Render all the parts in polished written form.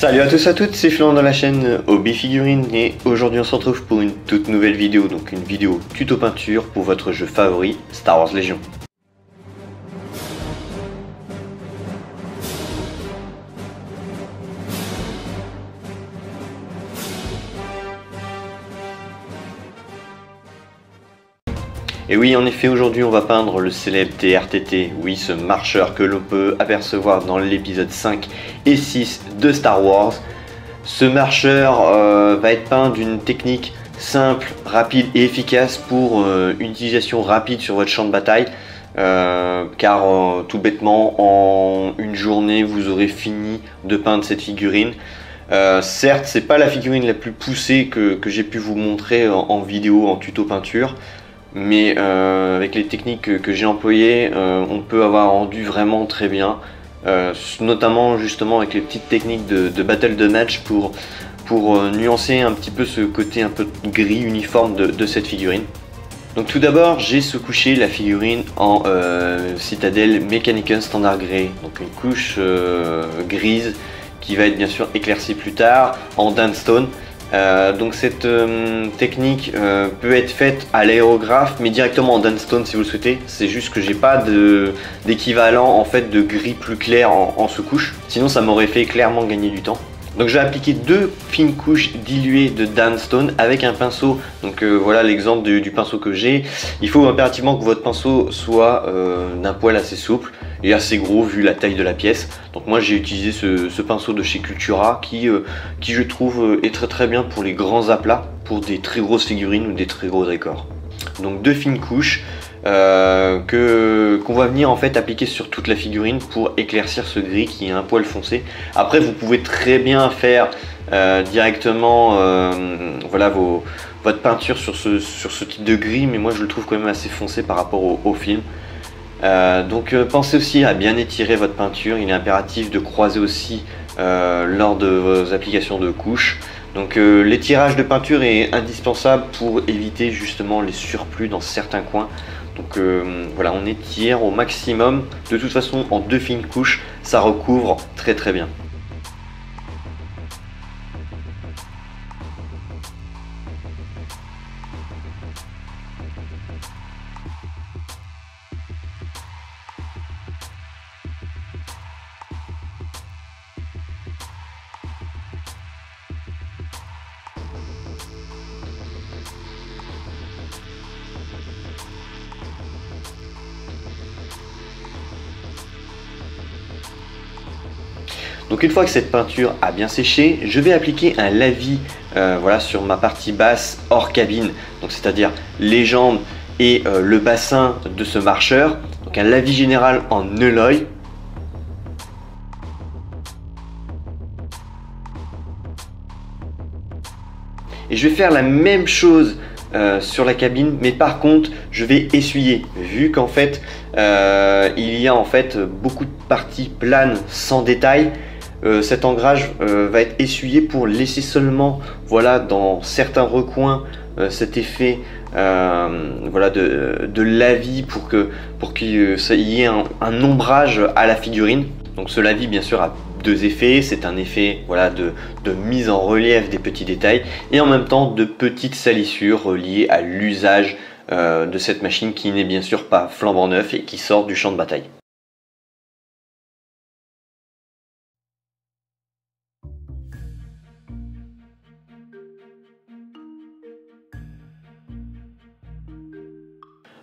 Salut à tous et à toutes, c'est Florent de la chaîne Hobby Figurines et aujourd'hui on se retrouve pour une toute nouvelle vidéo, donc une vidéo tuto peinture pour votre jeu favori Star Wars Légion. Et oui, en effet, aujourd'hui on va peindre le célèbre TRTT, oui, ce marcheur que l'on peut apercevoir dans l'épisode 5 et 6 de Star Wars. Ce marcheur va être peint d'une technique simple, rapide et efficace pour une utilisation rapide sur votre champ de bataille, car tout bêtement, en une journée, vous aurez fini de peindre cette figurine. Certes, c'est pas la figurine la plus poussée que j'ai pu vous montrer en vidéo, en tuto peinture, mais avec les techniques que j'ai employées, on peut avoir rendu vraiment très bien, notamment justement avec les petites techniques de battle de match pour nuancer un petit peu ce côté un peu gris uniforme de cette figurine. Donc tout d'abord, j'ai sous-couché la figurine en citadelle Mechanicum Standard Grey, donc une couche grise qui va être bien sûr éclaircie plus tard en Dunstone. Donc cette technique peut être faite à l'aérographe mais directement en Dunstone si vous le souhaitez. C'est juste que j'ai pas d'équivalent en fait de gris plus clair en sous-couche, sinon ça m'aurait fait clairement gagner du temps. Donc je vais appliquer deux fines couches diluées de Dunstone avec un pinceau. Donc voilà l'exemple du pinceau que j'ai. Il faut impérativement que votre pinceau soit d'un poil assez souple et assez gros vu la taille de la pièce. Donc moi j'ai utilisé ce pinceau de chez Cultura qui je trouve est très bien pour les grands aplats, pour des très grosses figurines ou des très gros décors. Donc deux fines couches qu'on va venir en fait appliquer sur toute la figurine pour éclaircir ce gris qui est un poil foncé. Après vous pouvez très bien faire directement voilà votre peinture sur ce type de gris, mais moi je le trouve quand même assez foncé par rapport au film. Donc pensez aussi à bien étirer votre peinture. Il est impératif de croiser aussi lors de vos applications de couches. Donc l'étirage de peinture est indispensable pour éviter justement les surplus dans certains coins. Donc voilà, on étire au maximum. De toute façon, en deux fines couches, ça recouvre très bien. Donc une fois que cette peinture a bien séché, je vais appliquer un lavis voilà, sur ma partie basse hors cabine, donc c'est-à-dire les jambes et le bassin de ce marcheur. Donc un lavis général en Eloy. Et je vais faire la même chose sur la cabine, mais par contre je vais essuyer, vu qu'en fait il y a en fait beaucoup de parties planes sans détail. Cet ancrage va être essuyé pour laisser seulement voilà, dans certains recoins cet effet voilà, de lavis pour qu'il y ait un ombrage à la figurine. Donc ce lavis bien sûr a deux effets, c'est un effet voilà, de mise en relief des petits détails et en même temps de petites salissures liées à l'usage de cette machine qui n'est bien sûr pas flambant neuf et qui sort du champ de bataille.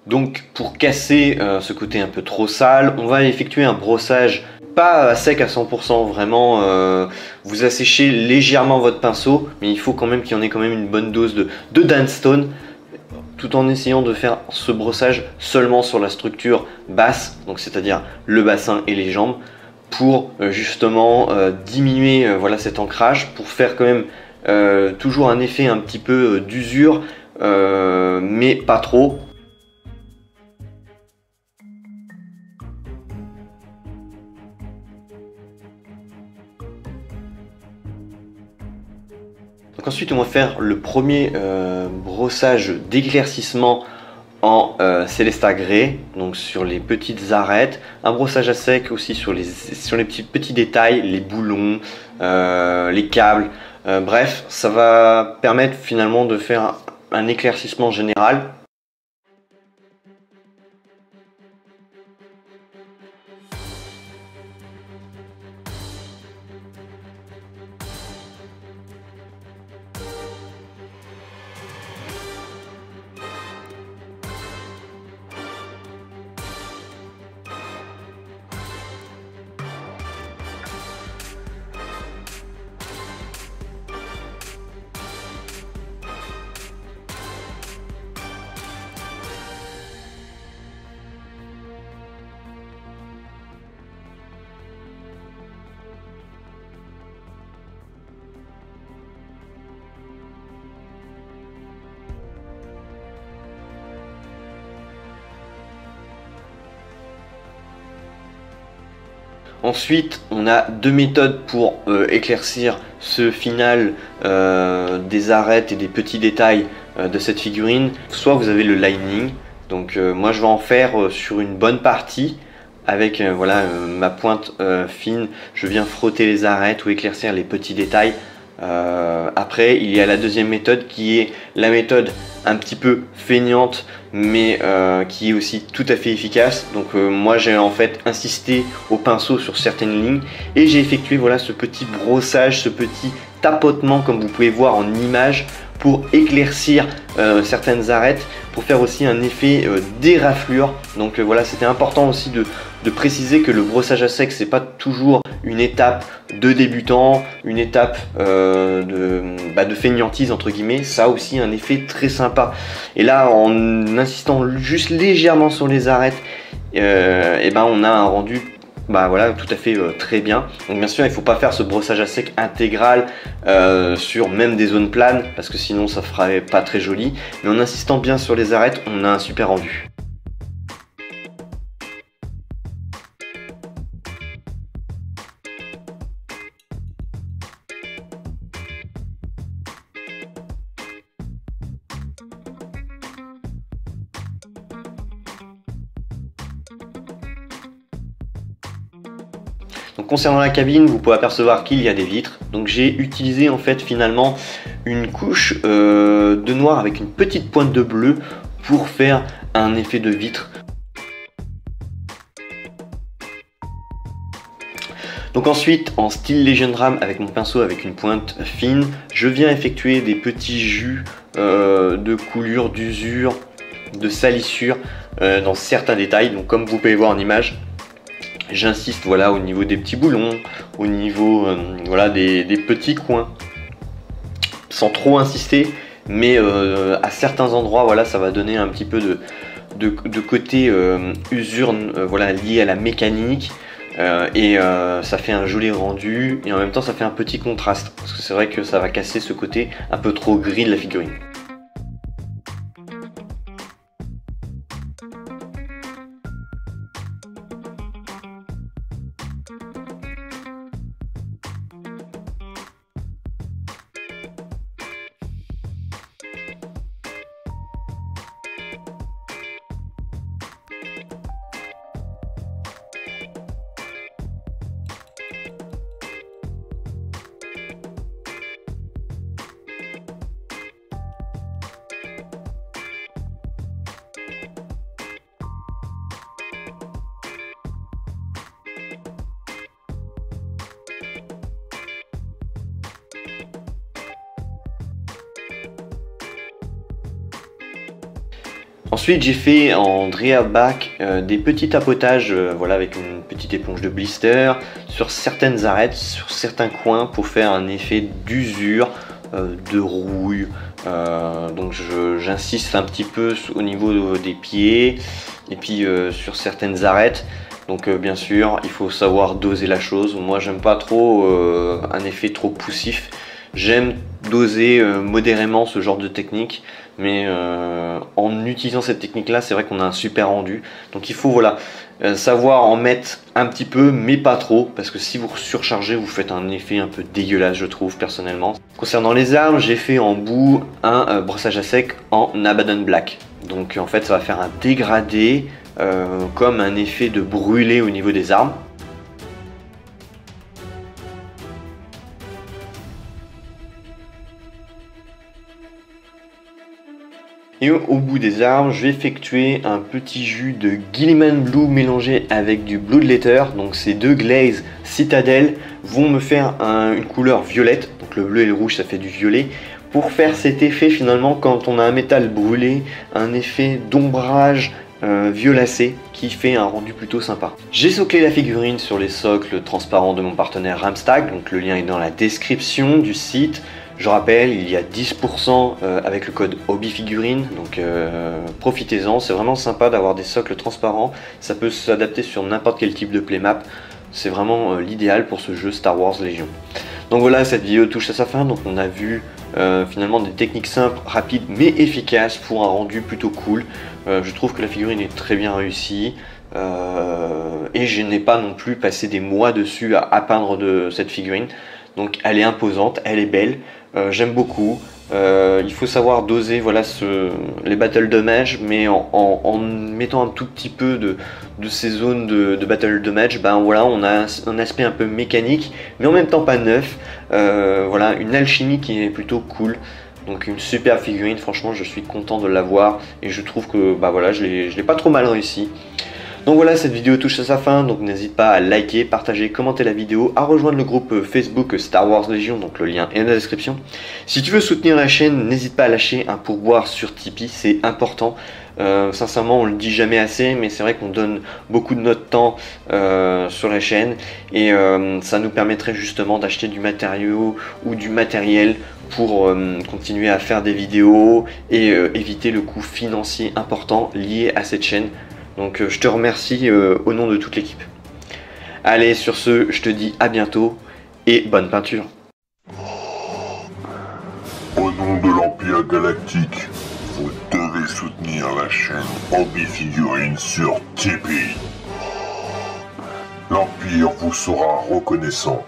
Donc pour casser ce côté un peu trop sale, on va effectuer un brossage pas à sec à 100%, vraiment vous asséchez légèrement votre pinceau, mais il faut quand même qu'il y en ait quand même une bonne dose de Dunstone, tout en essayant de faire ce brossage seulement sur la structure basse, donc c'est-à-dire le bassin et les jambes, pour justement diminuer voilà, cet ancrage, pour faire quand même toujours un effet un petit peu d'usure, mais pas trop. Donc ensuite on va faire le premier brossage d'éclaircissement en Celesta Grey, donc sur les petites arêtes, un brossage à sec aussi sur les petits détails, les boulons, les câbles, bref, ça va permettre finalement de faire un éclaircissement général. Ensuite, on a deux méthodes pour éclaircir ce final des arêtes et des petits détails de cette figurine. Soit vous avez le lining, donc moi je vais en faire sur une bonne partie avec voilà, ma pointe fine. Je viens frotter les arêtes ou éclaircir les petits détails. Après, il y a la deuxième méthode qui est la méthode un petit peu feignante, mais qui est aussi tout à fait efficace. Donc moi j'ai en fait insisté au pinceau sur certaines lignes et j'ai effectué voilà ce petit brossage, ce petit tapotement comme vous pouvez voir en image pour éclaircir certaines arêtes, pour faire aussi un effet d'éraflure. Donc voilà, c'était important aussi de préciser que le brossage à sec c'est pas toujours une étape de débutant, une étape de feignantise entre guillemets. Ça a aussi un effet très sympa. Et là, en insistant juste légèrement sur les arêtes, et ben on a un rendu voilà, tout à fait très bien. Donc bien sûr il ne faut pas faire ce brossage à sec intégral sur même des zones planes parce que sinon ça ferait pas très joli, mais en insistant bien sur les arêtes on a un super rendu. Donc concernant la cabine, vous pouvez apercevoir qu'il y a des vitres. Donc j'ai utilisé en fait finalement une couche de noir avec une petite pointe de bleu pour faire un effet de vitre. Donc ensuite, en style Legendram avec mon pinceau avec une pointe fine, je viens effectuer des petits jus de coulure, d'usure, de salissure dans certains détails. Donc comme vous pouvez voir en image, j'insiste voilà au niveau des petits boulons, au niveau voilà des petits coins, sans trop insister, mais à certains endroits voilà ça va donner un petit peu de côté usure voilà lié à la mécanique. Ça fait un joli rendu et en même temps ça fait un petit contraste parce que c'est vrai que ça va casser ce côté un peu trop gris de la figurine. Ensuite j'ai fait en Dryad Back des petits tapotages voilà, avec une petite éponge de blister sur certaines arêtes, sur certains coins pour faire un effet d'usure, de rouille. Donc j'insiste un petit peu au niveau des pieds et puis sur certaines arêtes. Donc bien sûr il faut savoir doser la chose. Moi j'aime pas trop un effet trop poussif. J'aime doser modérément ce genre de technique, mais en utilisant cette technique là c'est vrai qu'on a un super rendu. Donc il faut voilà, savoir en mettre un petit peu mais pas trop, parce que si vous surchargez vous faites un effet un peu dégueulasse je trouve personnellement. Concernant les armes, j'ai fait en bout un brossage à sec en Abaddon Black. Donc en fait ça va faire un dégradé, comme un effet de brûlé au niveau des armes. Et au bout des armes, je vais effectuer un petit jus de Guilliman Blue mélangé avec du Bloodletter. Donc ces deux glazes Citadel vont me faire une couleur violette. Donc le bleu et le rouge ça fait du violet. Pour faire cet effet finalement quand on a un métal brûlé, un effet d'ombrage violacé qui fait un rendu plutôt sympa. J'ai soclé la figurine sur les socles transparents de mon partenaire Ramstag. Donc le lien est dans la description du site. Je rappelle, il y a 10% avec le code HobbyFigurine, donc profitez-en, c'est vraiment sympa d'avoir des socles transparents, ça peut s'adapter sur n'importe quel type de playmap, c'est vraiment l'idéal pour ce jeu Star Wars Légion. Donc voilà, cette vidéo touche à sa fin, donc on a vu finalement des techniques simples, rapides mais efficaces pour un rendu plutôt cool. Je trouve que la figurine est très bien réussie. Et je n'ai pas non plus passé des mois dessus à peindre de cette figurine. Donc elle est imposante, elle est belle, j'aime beaucoup. Il faut savoir doser voilà, les battle damage, mais en mettant un tout petit peu de ces zones de battle damage, ben voilà, on a un aspect un peu mécanique, mais en même temps pas neuf. Voilà, une alchimie qui est plutôt cool. Donc une super figurine, franchement je suis content de l'avoir et je trouve que bah voilà, je l'ai pas trop mal réussi. Donc voilà, cette vidéo touche à sa fin, donc n'hésite pas à liker, partager, commenter la vidéo, à rejoindre le groupe Facebook Star Wars Légion, donc le lien est dans la description. Si tu veux soutenir la chaîne, n'hésite pas à lâcher un pourboire sur Tipeee, c'est important. Sincèrement, on le dit jamais assez, mais c'est vrai qu'on donne beaucoup de notre temps sur la chaîne et ça nous permettrait justement d'acheter du matériau ou du matériel pour continuer à faire des vidéos et éviter le coût financier important lié à cette chaîne. Donc je te remercie au nom de toute l'équipe. Allez, sur ce, je te dis à bientôt et bonne peinture. Au nom de l'Empire Galactique, vous devez soutenir la chaîne HobbyFigurine sur Tipeee. L'Empire vous sera reconnaissant.